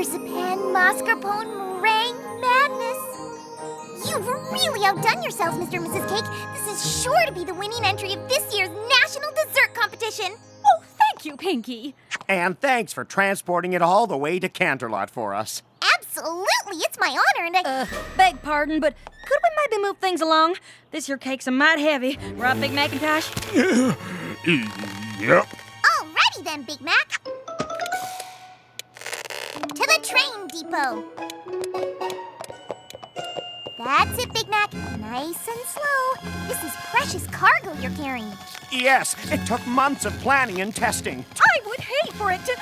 marzipan mascarpone meringue madness. You've really outdone yourselves, Mr. and Mrs. Cake. This is sure to be the winning entry of this year's National Dessert Competition. Oh, thank you, Pinkie. And thanks for transporting it all the way to Canterlot for us. Absolutely, it's my honor, and I... Beg pardon, but could we maybe move things along? This here cake's a mite heavy. Right, Big Macintosh? Yep. Alrighty then, Big Mac. To the train depot. That's it, Big Mac. Nice and slow. This is precious cargo you're carrying. Yes, it took months of planning and testing. I would hate for it to...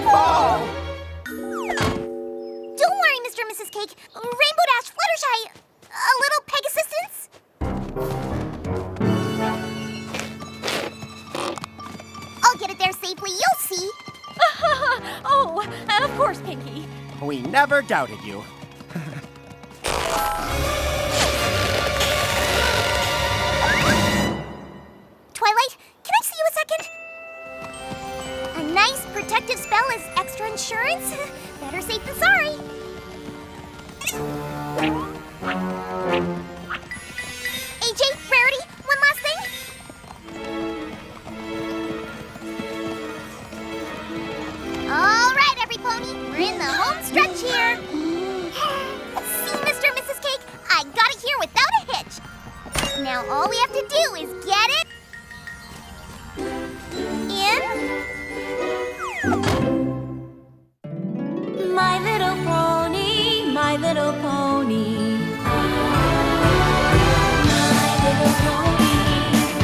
Oh! Don't worry, Mr. and Mrs. Cake. Rainbow Dash, Fluttershy, a little peg assistance? I'll get it there safely, you'll see. Oh, of course, Pinkie. We never doubted you. Twilight, can I see you a second? A nice protective spell is extra insurance. Better safe than sorry. AJ, Rarity, one last thing. All right, every pony, we're in the home stretch here. See, Mr. and Mrs. Cake, I got it here without a hitch. Now all we have to do is get it in. My little pony, my little pony. My little pony.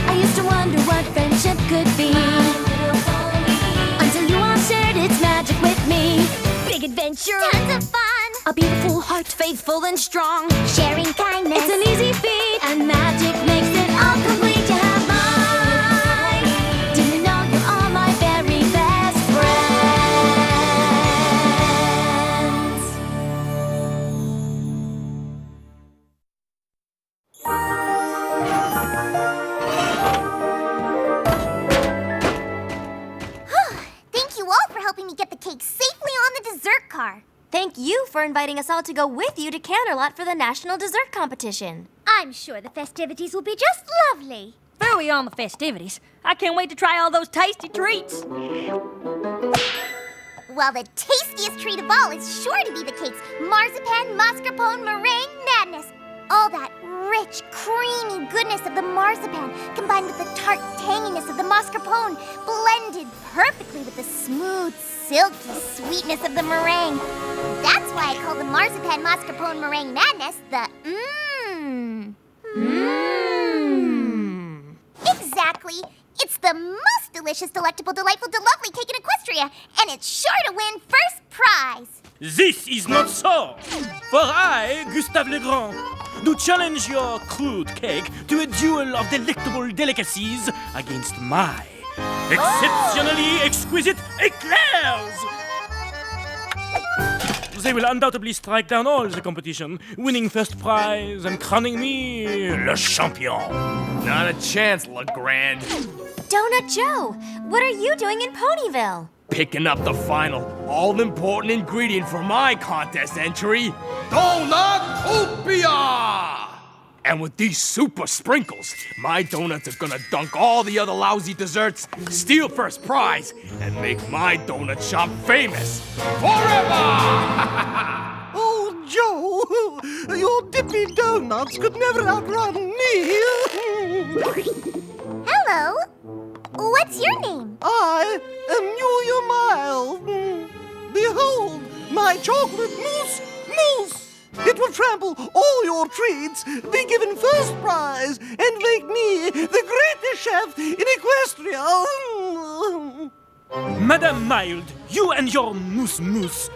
I used to wonder what friendship could be. Until you all shared its magic with me. Big adventure, Tons of fun. a beautiful heart, faithful and strong. Sharing kindness. It's an easy feat, and magic makes it all complete to have mine. Do you know you're all my very best friends? Thank you all for helping me get the cake safely on the dessert car. Thank you for inviting us all to go with you to Canterlot for the National Dessert Competition. I'm sure the festivities will be just lovely. Phooey on the festivities. I can't wait to try all those tasty treats. Well, the tastiest treat of all is sure to be the cake's marzipan mascarpone meringue madness. All that rich, creamy goodness of the marzipan combined with the tart tanginess of the mascarpone, blended perfectly with the smooth, silky sweetness of the meringue. That's why I call the marzipan mascarpone meringue madness the Exactly. It's the most delicious, delectable, delightful, delovely cake in Equestria, and it's sure to win first prize. This is not so. For I, Gustave Legrand, do challenge your crude cake to a duel of delectable delicacies against my exceptionally exquisite eclairs. They will undoubtedly strike down all the competition, winning first prize and crowning me le champion. Not a chance, Legrand. Donut Joe, what are you doing in Ponyville? Picking up the final, all-important ingredient for my contest entry, Donutopia! And with these super sprinkles, my donuts are gonna dunk all the other lousy desserts, steal first prize, and make my donut shop famous forever! Oh, Joe, your dippy donuts could never outrun me. Hello. What's your name? I am Julia Mild. Behold, my chocolate mousse. It will trample all your treats, be given first prize, and make me the greatest chef in Equestria. Madame Mild, you and your mousse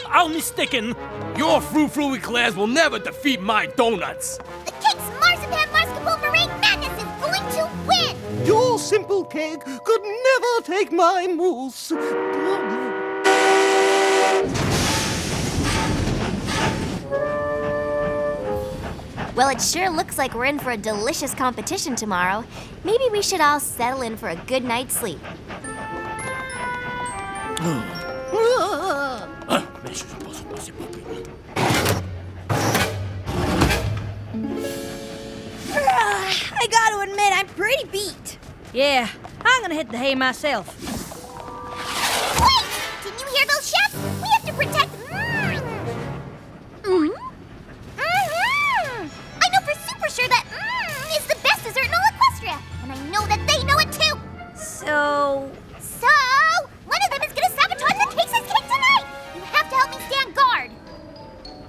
are mistaken. Your frou-frou eclairs will never defeat my donuts. The cake's marzipan mascarpone meringue madness is going to win. Your simple cake could never take my mousse. Well, it sure looks like we're in for a delicious competition tomorrow. Maybe we should all settle in for a good night's sleep. Mais je pense que c'est pas pire. I gotta admit, I'm pretty beat. Yeah, I'm gonna hit the hay myself. Wait! Didn't you hear those chefs? We have to protect... I know for super sure that is the best dessert in all Equestria. And I know that they know it too. So... So, one of them is gonna sabotage the cakes' cake tonight. You have to help me stand guard.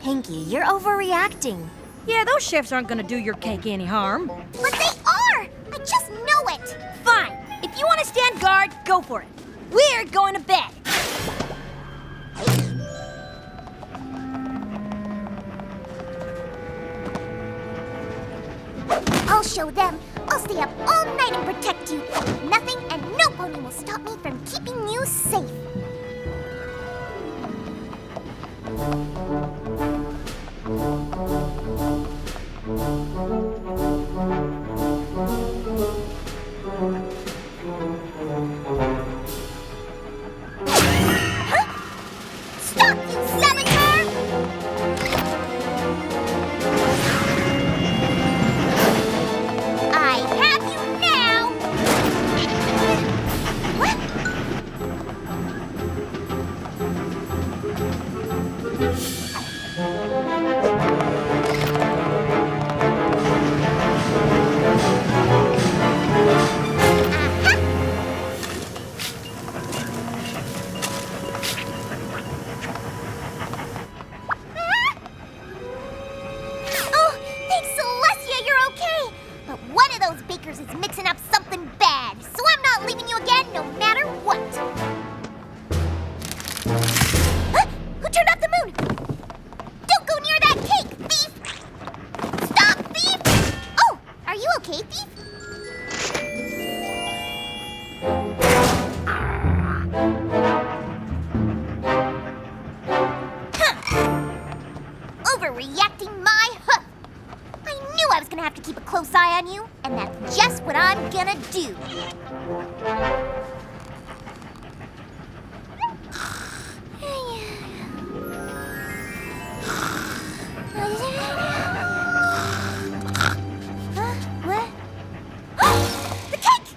Pinkie, you're overreacting. Yeah, those chefs aren't gonna do your cake any harm. But they are! I just know it! Fine. If you want to stand guard, go for it. We're going to bed. I'll show them. I'll stay up all night and protect you. Nothing and no pony will stop me from keeping you safe. Huh? Stop, you saboteur! I have you now! What? Oh, thanks, Celestia, you're okay. But one of those bakers is mixing up something bad, so I'm not leaving you again no matter what. Huh? Who turned off the moon? Don't go near that cake, thief! Stop, thief! Oh, are you okay, thief? Overreacting my hoof. I knew I was gonna have to keep a close eye on you, and that's just what I'm gonna do. Huh? What? The cake!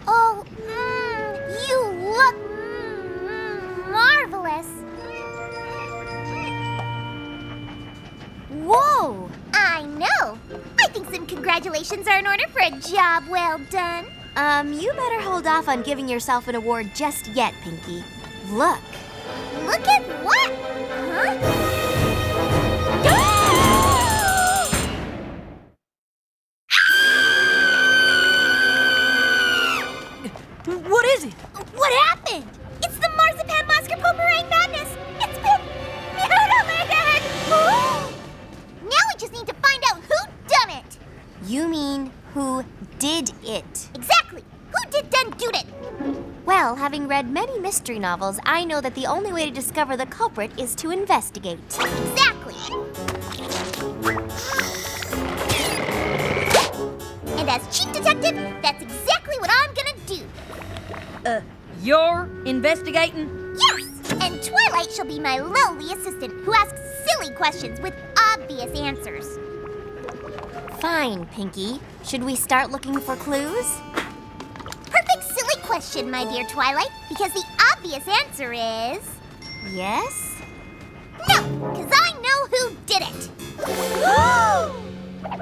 Oh, you look marvelous. Whoa! I know. I think some congratulations are in order for a job well done. You better hold off on giving yourself an award just yet, Pinkie. Look. Look at what? Huh? What is it? What happened? It's the marzipan mascarpone meringue madness. It's been mutilated. Now we just need to find out who done it. You mean who did it? Exactly. Who did done do it? Well, having read many mystery novels, I know that the only way to discover the culprit is to investigate. Exactly. And as chief detective, that's exactly what I'm gonna do. You're investigating? Yes! And Twilight shall be my lowly assistant who asks silly questions with obvious answers. Fine, Pinkie. Should we start looking for clues? Perfect silly question, my dear Twilight, because the obvious answer is... Yes? No, because I know who did it.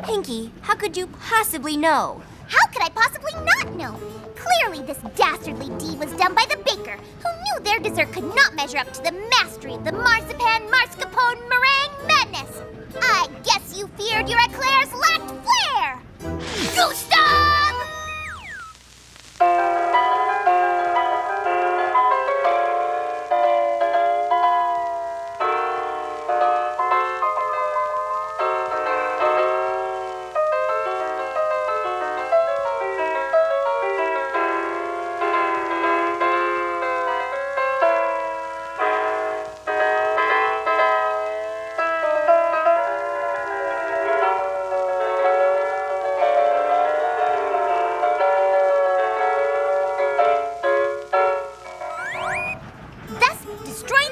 Pinkie, how could you possibly know? How could I possibly not know? Clearly this dastardly deed was done by the baker, who knew their dessert could not measure up to the mastery of the marzipan mascarpone meringue madness. I guess you feared your eclairs lacked flair! Gustav!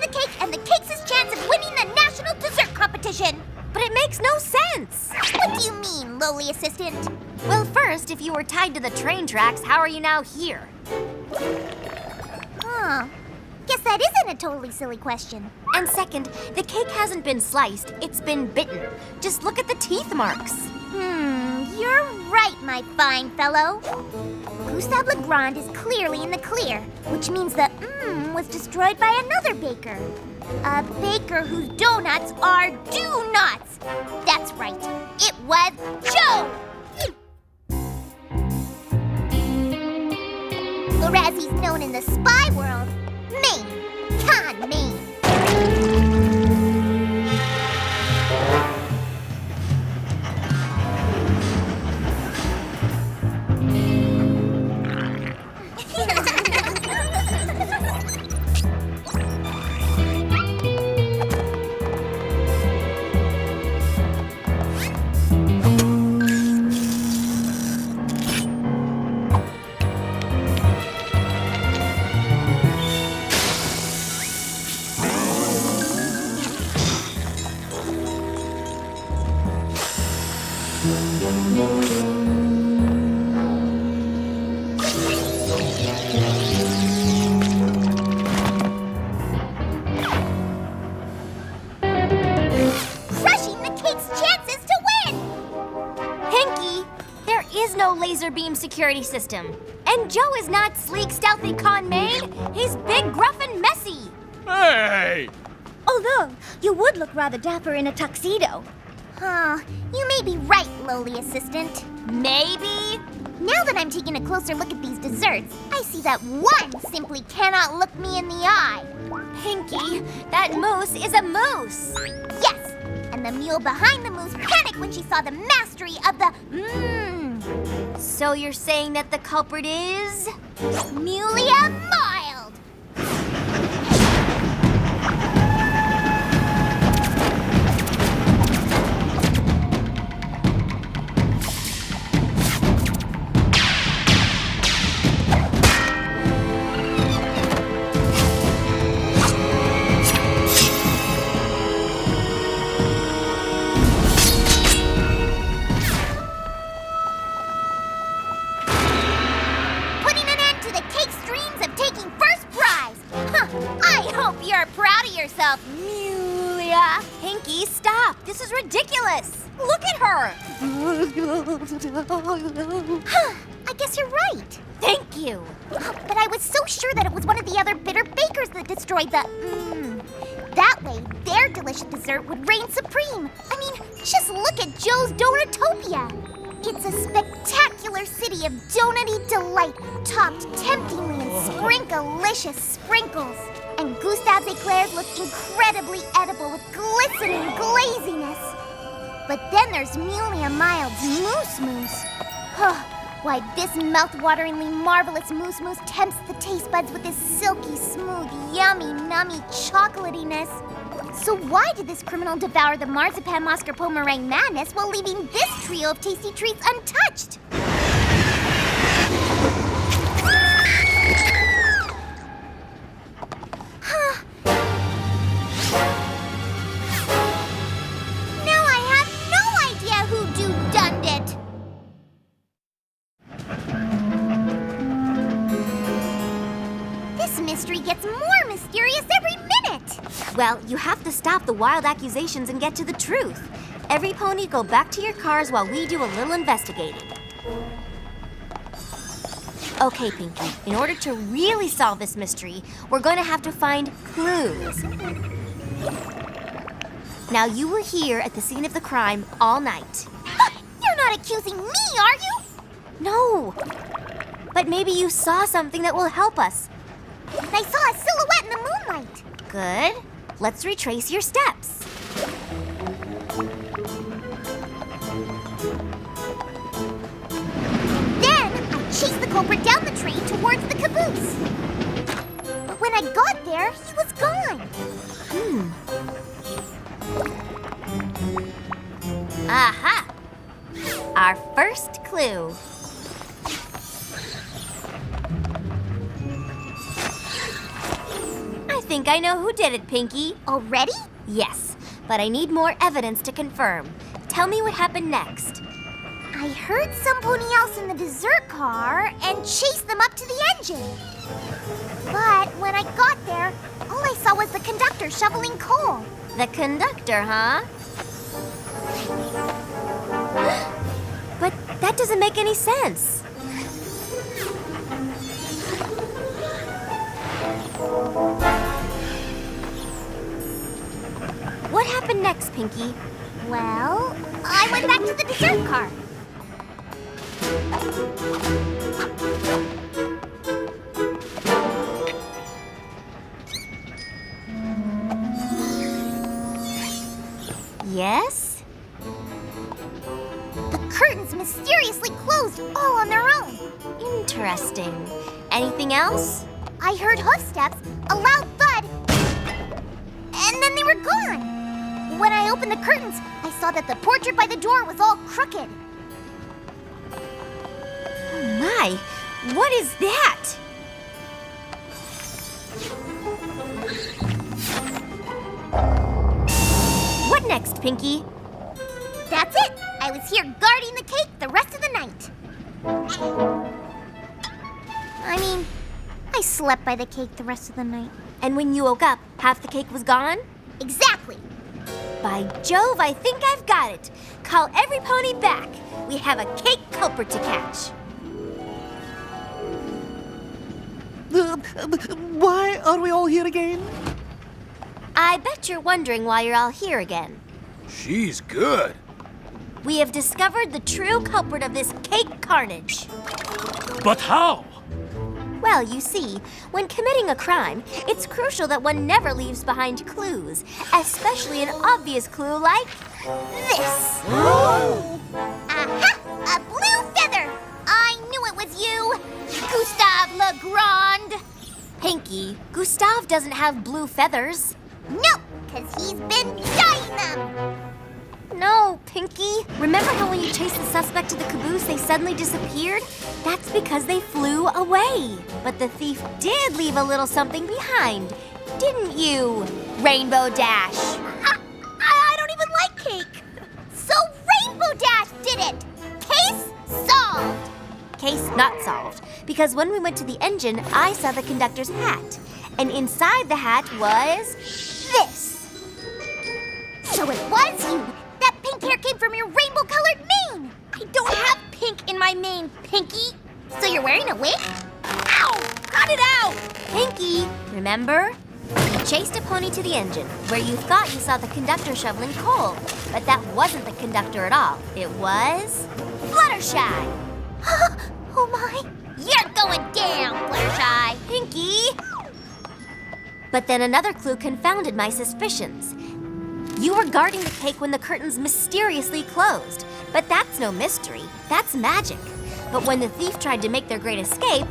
the cake and the cake's chance of winning the national dessert competition. But it makes no sense. What do you mean, lowly assistant? Well, first, if you were tied to the train tracks, how are you now here? Huh. Guess that isn't a totally silly question. And second, the cake hasn't been sliced, it's been bitten. Just look at the teeth marks. You're right, my fine fellow. Gustave Legrand is clearly in the clear, which means the was destroyed by another baker. A baker whose donuts are do-nuts. That's right, it was Joe! Or as he's known in the spy world, Maine. Con Maine. Crushing the cake's chances to win! Pinkie, there is no laser beam security system. And Joe is not sleek, stealthy con Maine. He's big, gruff, and messy. Hey! Although, you would look rather dapper in a tuxedo. Huh, you may be right, lowly assistant. Maybe. Now that I'm taking a closer look at these desserts, I see that one simply cannot look me in the eye. Pinkie, that moose is a moose. Yes, and the mule behind the moose panicked when she saw the mastery of the So you're saying that the culprit is? Mulia Mild. Putting an end to the cake's dreams of taking first prize. Huh, I hope you're proud of yourself, Mulia. Pinkie, stop. This is ridiculous. Look at her. I guess you're right. Thank you. But I was so sure that it was one of the other bitter bakers that destroyed the That way, their delicious dessert would reign supreme. I mean, just look at Joe's Donutopia. It's a spectacular city of donutty delight, topped temptingly in sprinkalicious sprinkles. And Gustave's eclairs look incredibly edible with glistening glaziness. But then there's Mulia Mild's Moose Moose. Why, this mouth-wateringly marvelous Moose Moose tempts the taste buds with this silky, smooth, yummy, nummy chocolatiness. So why did this criminal devour the marzipan mascarpone meringue madness while leaving this trio of tasty treats untouched? Now I have no idea who do-done it. This mystery gets more mysterious every minute. Well, you have to stop the wild accusations and get to the truth. Every pony go back to your cars while we do a little investigating. Okay, Pinkie, in order to really solve this mystery, we're going to have to find clues. Now, you were here at the scene of the crime all night. You're not accusing me, are you? No, but maybe you saw something that will help us. I saw a silhouette in the moonlight. Good. Let's retrace your steps. Then I chased the culprit down the train towards the caboose. But when I got there, he was gone. Aha! Our first clue. I think I know who did it, Pinkie. Already? Yes, but I need more evidence to confirm. Tell me what happened next. I heard some pony else in the dessert car and chased them up to the engine. But when I got there, all I saw was the conductor shoveling coal. The conductor, huh? But that doesn't make any sense. What happened next, Pinkie? Well, I went back to the dessert car. Yes? The curtains mysteriously closed all on their own. Interesting. Anything else? I heard hoofsteps, a loud thud, and then they were gone. When I opened the curtains, I saw that the portrait by the door was all crooked. Oh my, what is that? What next, Pinkie? That's it. I was here guarding the cake the rest of the night. I mean, I slept by the cake the rest of the night. And when you woke up, half the cake was gone? Exactly. By Jove, I think I've got it. Call every pony back. We have a cake culprit to catch. Why are we all here again? I bet you're wondering why you're all here again. She's good. We have discovered the true culprit of this cake carnage. But how? Well, you see, when committing a crime, it's crucial that one never leaves behind clues, especially an obvious clue like this. Aha! A blue feather! I knew it was you, Gustave Legrand. Pinkie, Gustave doesn't have blue feathers. No, because he's been dyeing them. No, Pinkie. Remember how when you chased the suspect to the caboose, they suddenly disappeared? That's because they flew away. But the thief did leave a little something behind, didn't you, Rainbow Dash? I don't even like cake. So Rainbow Dash did it. Case solved. Case not solved, because when we went to the engine, I saw the conductor's hat. And inside the hat was this. So it was you. That pink hair came from your rainbow-colored mane. I don't have pink in my mane, Pinkie. So you're wearing a wig? Ow! Cut it out! Pinkie, remember? You chased a pony to the engine, where you thought you saw the conductor shoveling coal. But that wasn't the conductor at all. It was Fluttershy. Oh my. You're going down, Fluttershy. Pinkie! But then another clue confounded my suspicions. You were guarding the cake when the curtains mysteriously closed. But that's no mystery. That's magic. But when the thief tried to make their great escape,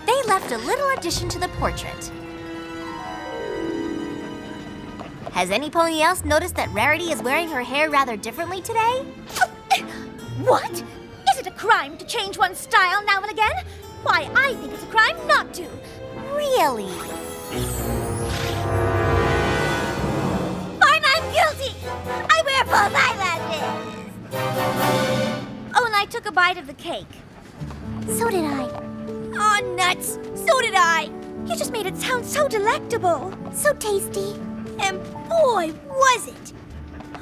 they left a little addition to the portrait. Has any pony else noticed that Rarity is wearing her hair rather differently today? What? Is it a crime to change one's style now and again? Why, I think it's a crime not to. Really? Fine, I'm guilty. I wear both eyelashes. Oh, and I took a bite of the cake. So did I. Oh, nuts. So did I. You just made it sound so delectable. So tasty. And boy, was it.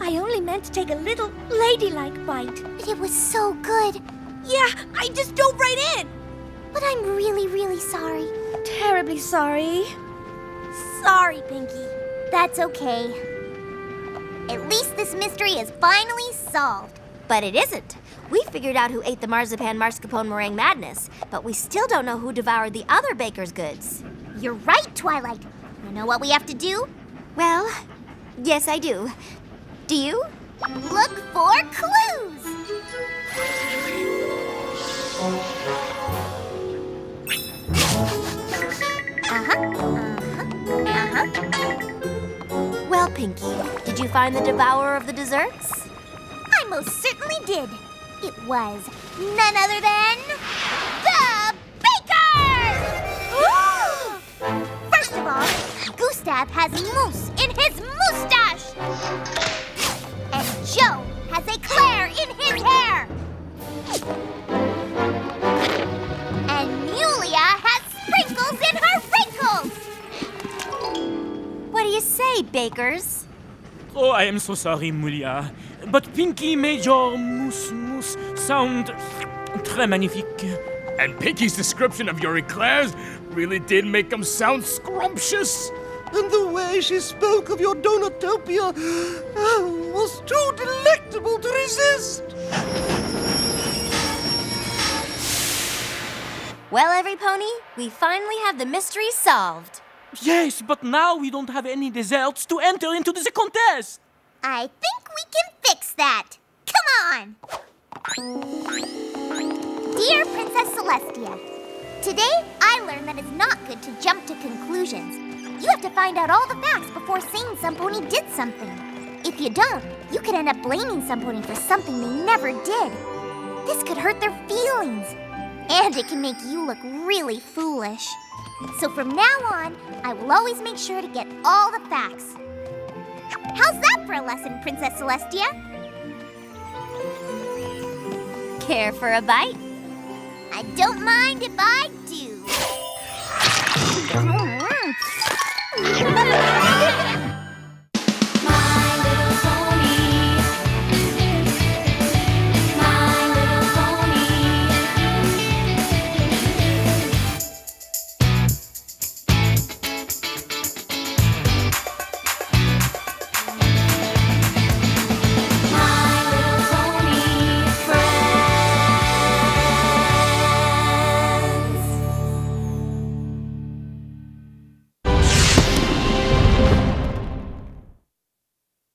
I only meant to take a little ladylike bite. But it was so good. Yeah, I just dove right in. But I'm really, really sorry. Terribly sorry. Sorry, Pinkie. That's okay. At least this mystery is finally solved. But it isn't. We figured out who ate the marzipan mascarpone meringue madness, but we still don't know who devoured the other baker's goods. You're right, Twilight. You know what we have to do? Well, yes, I do. Do you? Look for clues. Well, Pinkie, did you find the devourer of the desserts? I most certainly did. It was none other than the baker! First of all, Gustave Joseph has mousse in his moustache. And Joe has eclair in his hair. And Mulia has sprinkles in her wrinkles. What do you say, bakers? Oh, I am so sorry, Mulia. But Pinkie made your mousse sound très magnifique. And Pinkie's description of your eclairs really did make them sound scrumptious. And the way she spoke of your Donutopia was too delectable to resist. Well, every pony, we finally have the mystery solved. Yes, but now we don't have any desserts to enter into the contest. I think we can fix that. Come on! Dear Princess Celestia, today I learned that it's not good to jump to conclusions. You have to find out all the facts before saying some pony did something. If you don't, you could end up blaming some pony for something they never did. This could hurt their feelings. And it can make you look really foolish. So from now on, I will always make sure to get all the facts. How's that for a lesson, Princess Celestia? Care for a bite? I don't mind if I do.